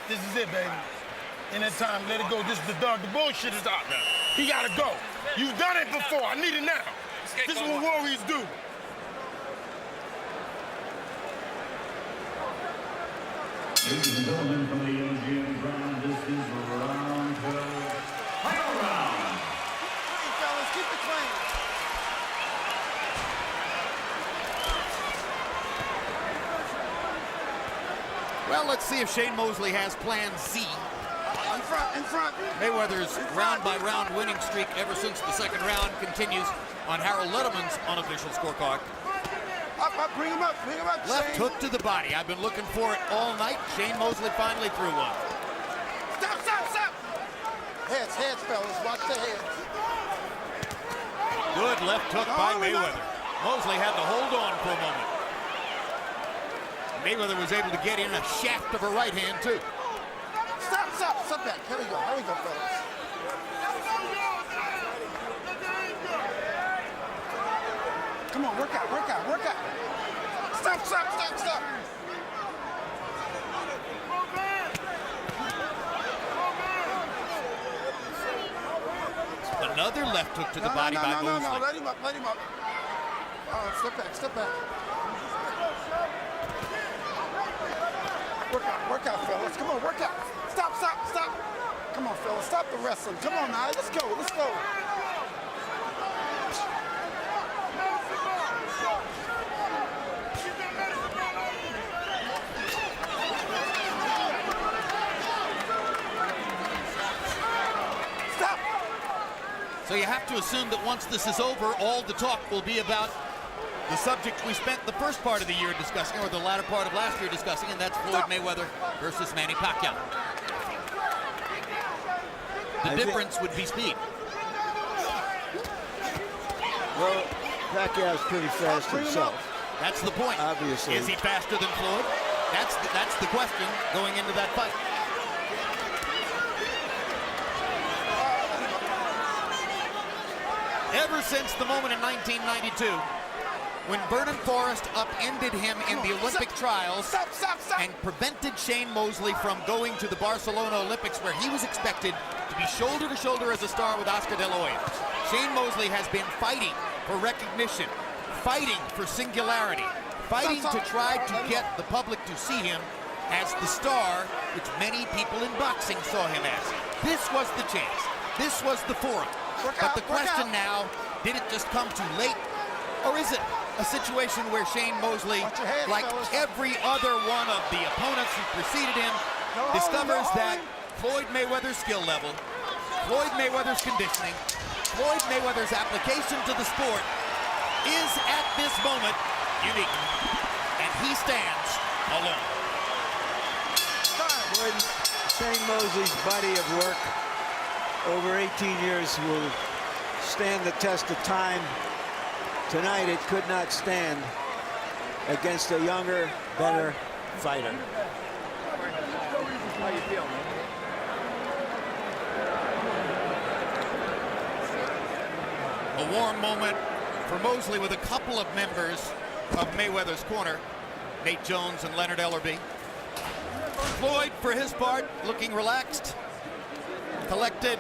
This is it, baby. In that time, let it go. This is the dog. The bullshit is out now. He gotta go. You've done it before. I need it now. This is what warriors do. Ladies and gentlemen, from the MGM ground, this is round 12. Final round. Clean, fellas. Keep it clean. Well, let's see if Shane Mosley has plan Z. In front. Mayweather's round-by-round winning streak ever since the second round continues on Harold Letterman's unofficial scorecard. Up. Bring him up. Left Shane. hook to the body. I've been looking for it all night. Shane Mosley finally threw one. Stop. Heads, fellas. Watch the heads. Good left hook by Mayweather. Mosley had to hold on for a moment. Mayweather was able to get in a shaft of a right hand, too. Stop back. Here we go, fellas. Come on, work out. Stop. Another left hook to the body by Mosley. No. Let him up. Step back. Work out, fellas. Come on, work out. Stop. Come on, fellas. Stop the wrestling. Come on now. Let's go. Stop. So you have to assume that once this is over, all the talk will be about the subject we spent the first part of the year discussing, or the latter part of last year discussing, and that's Floyd Mayweather versus Manny Pacquiao. The difference would be speed. Well, Pacquiao's pretty fast himself. That's the point. Obviously. Is he faster than Floyd? That's the question going into that fight. Ever since the moment in 1992 when Vernon Forrest upended him in the Olympic trials Stop. and prevented Shane Mosley from going to the Barcelona Olympics, where he was expected to be shoulder to shoulder as a star with Oscar De La Hoya. Shane Mosley has been fighting for recognition, fighting for singularity, fighting to try to get the public to see him as the star which many people in boxing saw him as. This was the chance. This was the forum. But the question now, did it just come too late? Or is it a situation where Shane Mosley, like every other one of the opponents who preceded him, discovers that Floyd Mayweather's skill level, Floyd Mayweather's conditioning, Floyd Mayweather's application to the sport is at this moment unique. And he stands alone. Shane Mosley's body of work over 18 years will stand the test of time. Tonight it could not stand against a younger, better fighter. How you feel, man? A warm moment for Mosley with a couple of members of Mayweather's corner, Nate Jones and Leonard Ellerby. Floyd, for his part, looking relaxed, collected,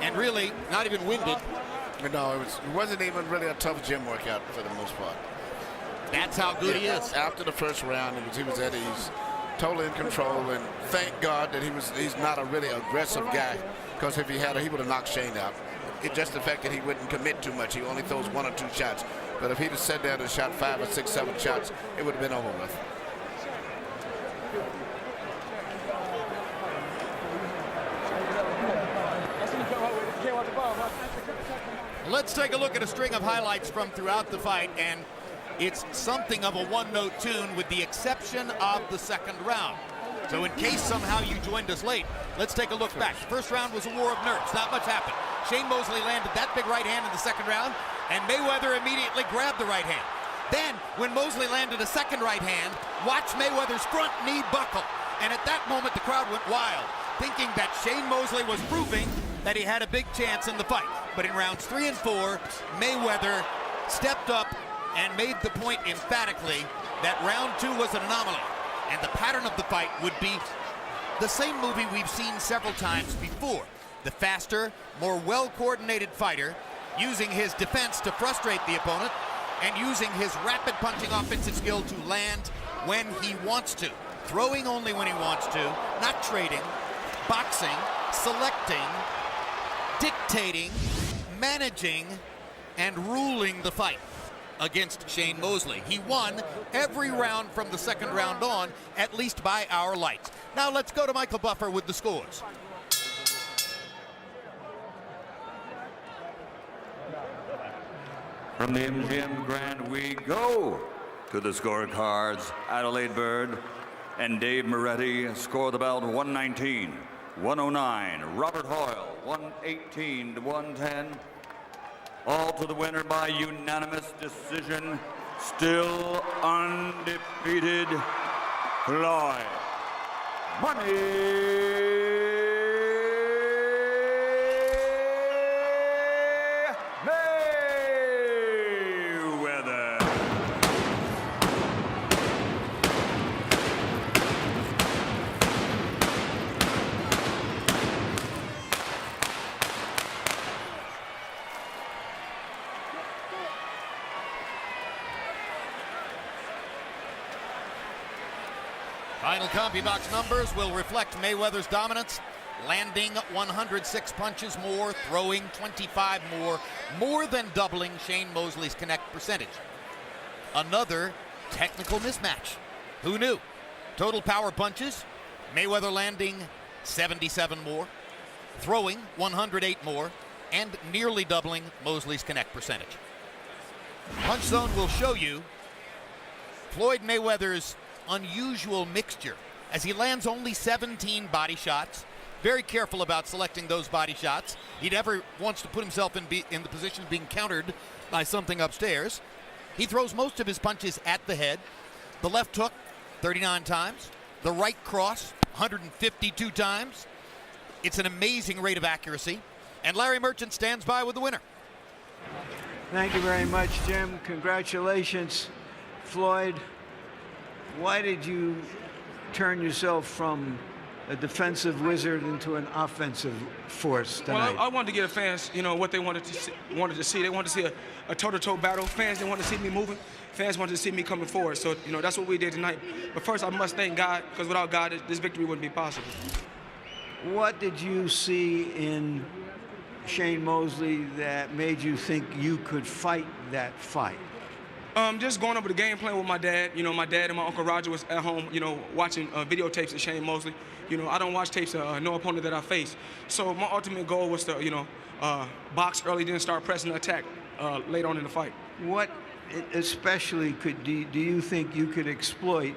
and really not even winded. No, it wasn't even really a tough gym workout for the most part. That's how good he is. After the first round, he was at ease, totally in control, and thank God that he's not a really aggressive guy, because if he had, he would have knocked Shane out. It's just the fact that he wouldn't commit too much. He only throws 1 or 2 shots. But if he'd have sat down and shot 5 or 6, 7 shots, it would have been over with. Let's take a look at a string of highlights from throughout the fight, and it's something of a one-note tune with the exception of the second round. So in case somehow you joined us late, let's take a look back. First round was a war of nerves. Not much happened. Shane Mosley landed that big right hand in the second round, and Mayweather immediately grabbed the right hand. Then, when Mosley landed a second right hand, watch Mayweather's front knee buckle. And at that moment, the crowd went wild, thinking that Shane Mosley was proving that he had a big chance in the fight. But in rounds 3 and 4, Mayweather stepped up and made the point emphatically that round 2 was an anomaly. And the pattern of the fight would be the same movie we've seen several times before. The faster, more well-coordinated fighter using his defense to frustrate the opponent and using his rapid punching offensive skill to land when he wants to. Throwing only when he wants to, not trading, boxing, selecting, dictating, managing, and ruling the fight against Shane Mosley. He won every round from the second round on, at least by our lights. Now let's go to Michael Buffer with the scores. From the MGM Grand, we go to the scorecards. Adelaide Bird and Dave Moretti score the bout 119, 109. Robert Hoyle, 118 to 110. All to the winner by unanimous decision. Still undefeated, Floyd Mayweather. Final CompuBox numbers will reflect Mayweather's dominance, landing 106 punches more, throwing 25 more than doubling Shane Mosley's connect percentage. Another technical mismatch. Who knew? Total power punches, Mayweather landing 77 more, throwing 108 more, and nearly doubling Mosley's connect percentage. Punch Zone will show you Floyd Mayweather's unusual mixture as he lands only 17 body shots. Very careful about selecting those body shots. He never wants to put himself in the position of being countered by something upstairs. He throws most of his punches at the head. The left hook, 39 times. The right cross, 152 times. It's an amazing rate of accuracy. And Larry Merchant stands by with the winner. Thank you very much, Jim. Congratulations, Floyd. Why did you turn yourself from a defensive wizard into an offensive force tonight? Well, I wanted to give the fans, what they wanted to see. They wanted to see a toe-to-toe battle. Fans didn't want to see me moving. Fans wanted to see me coming forward. So, that's what we did tonight. But first, I must thank God, because without God, this victory wouldn't be possible. What did you see in Shane Mosley that made you think you could fight that fight? Just going over the game plan with my dad. My dad and my Uncle Roger was at home, watching videotapes of Shane Mosley. I don't watch tapes of no opponent that I face. So my ultimate goal was to, box early, then start pressing the attack late on in the fight. What especially do you think you could exploit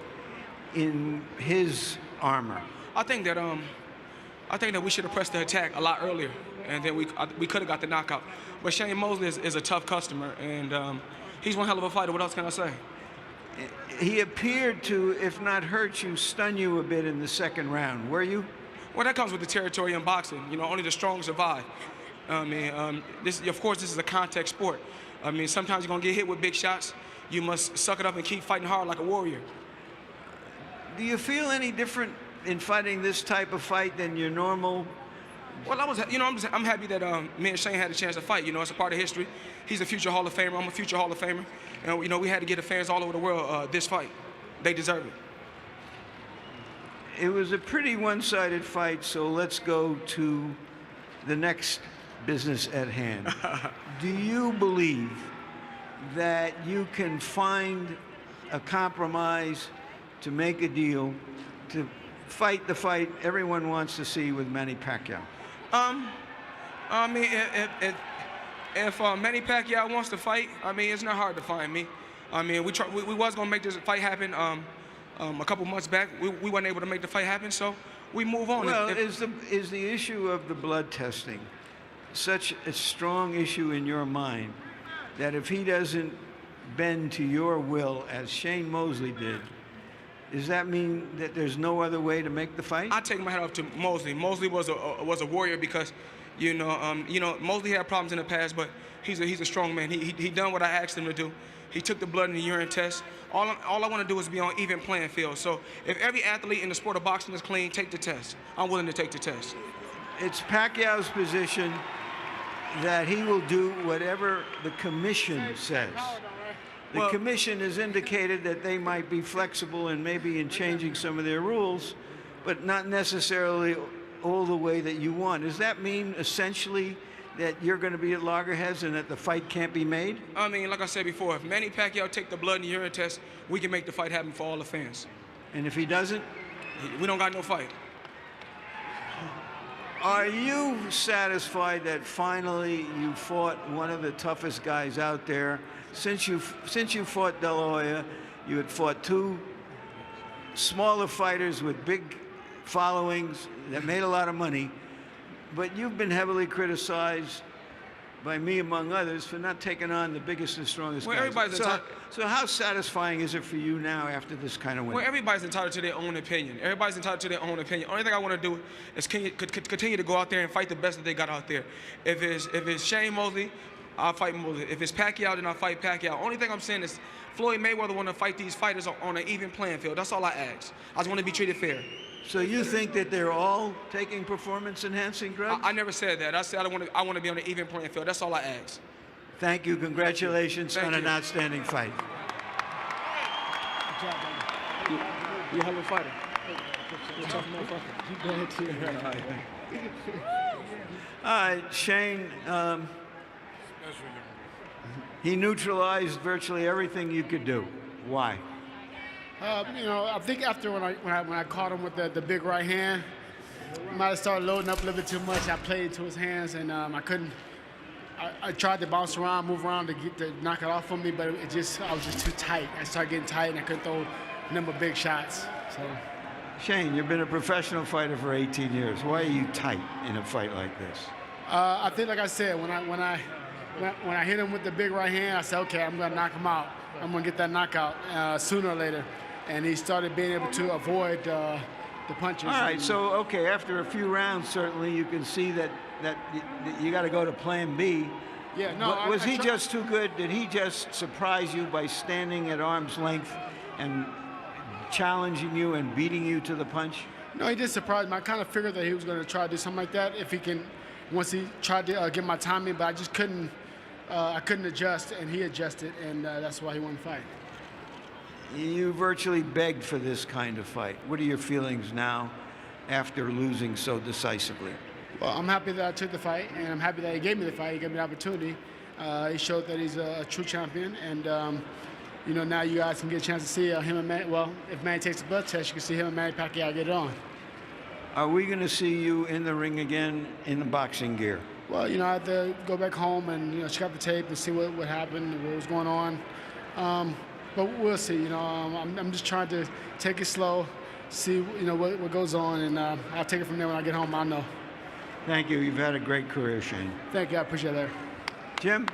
in his armor? I think that we should have pressed the attack a lot earlier, and then we could have got the knockout. But Shane Mosley is a tough customer, and he's one hell of a fighter. What else can I say? He appeared to, if not hurt you, stun you a bit in the second round. Were you? Well, that comes with the territory in boxing. You know, only the strong survive. I mean, of course, this is a contact sport. I mean, sometimes you're gonna get hit with big shots. You must suck it up and keep fighting hard like a warrior. Do you feel any different in fighting this type of fight than your normal? Well, I'm happy that me and Shane had a chance to fight. You know, it's a part of history. He's a future Hall of Famer. I'm a future Hall of Famer. And, you know, we had to get the fans all over the world this fight. They deserve it. It was a pretty one-sided fight, so let's go to the next business at hand. Do you believe that you can find a compromise to make a deal to fight the fight everyone wants to see with Manny Pacquiao? I mean, if Manny Pacquiao wants to fight, I mean, it's not hard to find me. I mean, we was gonna make this fight happen a couple months back. We weren't able to make the fight happen, so we move on. Well, is the issue of the blood testing such a strong issue in your mind that if he doesn't bend to your will as Shane Mosley did, does that mean that there's no other way to make the fight? I take my hat off to Mosley. Mosley was a warrior because, you know, Mosley had problems in the past, but he's a strong man. He done what I asked him to do. He took the blood and the urine test. All I want to do is be on even playing field. So if every athlete in the sport of boxing is clean, take the test. I'm willing to take the test. It's Pacquiao's position that he will do whatever the commission says. The commission has indicated that they might be flexible and maybe in changing some of their rules, but not necessarily all the way that you want. Does that mean essentially that you're going to be at loggerheads and that the fight can't be made? I mean, like I said before, if Manny Pacquiao take the blood and the urine test, we can make the fight happen for all the fans. And if he doesn't? We don't got no fight. Are you satisfied that finally you fought one of the toughest guys out there? Since you fought De La Hoya, you had fought two smaller fighters with big followings that made a lot of money, but you've been heavily criticized by me, among others, for not taking on the biggest and strongest guys. So how satisfying is it for you now after this kind of win? Well, everybody's entitled to their own opinion. Everybody's entitled to their own opinion. Only thing I want to do is continue to go out there and fight the best that they got out there. If it's Shane Mosley, I'll fight Mosley. If it's Pacquiao, then I'll fight Pacquiao. Only thing I'm saying is Floyd Mayweather want to fight these fighters on an even playing field. That's all I ask. I just want to be treated fair. So you think that they're all taking performance-enhancing drugs? I never said that. I said I want to be on an even playing field. That's all I ask. Thank you. Congratulations on an outstanding fight. Good job, buddy. You're a hell of a fighter. You're a tough motherfucker. Go ahead, too. All right, Shane. He neutralized virtually everything you could do. Why? You know, I think after when I caught him with the big right hand, I might have started loading up a little bit too much. I played into his hands, and I couldn't. I tried to bounce around, move around to knock it off from me, but I was just too tight. I started getting tight, and I couldn't throw a number of big shots. So, Shane, you've been a professional fighter for 18 years. Why are you tight in a fight like this? I think, like I said, when I hit him with the big right hand, I said, okay, I'm gonna knock him out. I'm gonna get that knockout sooner or later. And he started being able to avoid the punches. All right, so, okay, after a few rounds, certainly you can see that you got to go to plan B. Yeah, no. Was he just too good? Did he just surprise you by standing at arm's length and challenging you and beating you to the punch? No, he did surprise me. I kind of figured that he was going to try to do something like that if he can, once he tried to get my timing, but I just couldn't. I couldn't adjust, and he adjusted, and that's why he won the fight. You virtually begged for this kind of fight. What are your feelings now after losing so decisively? Well, I'm happy that I took the fight, and I'm happy that he gave me the fight. He gave me the opportunity. He showed that he's a true champion, and you know, now you guys can get a chance to see him and Manny. Well, if Manny takes the blood test, you can see him and Manny Pacquiao get it on. Are we going to see you in the ring again in the boxing gear? Well, you know, I have to go back home and check out the tape and see what happened, what was going on. But we'll see. You know, I'm just trying to take it slow, see what goes on, and I'll take it from there when I get home. I'll know. Thank you. You've had a great career, Shane. Thank you. I appreciate that. Jim?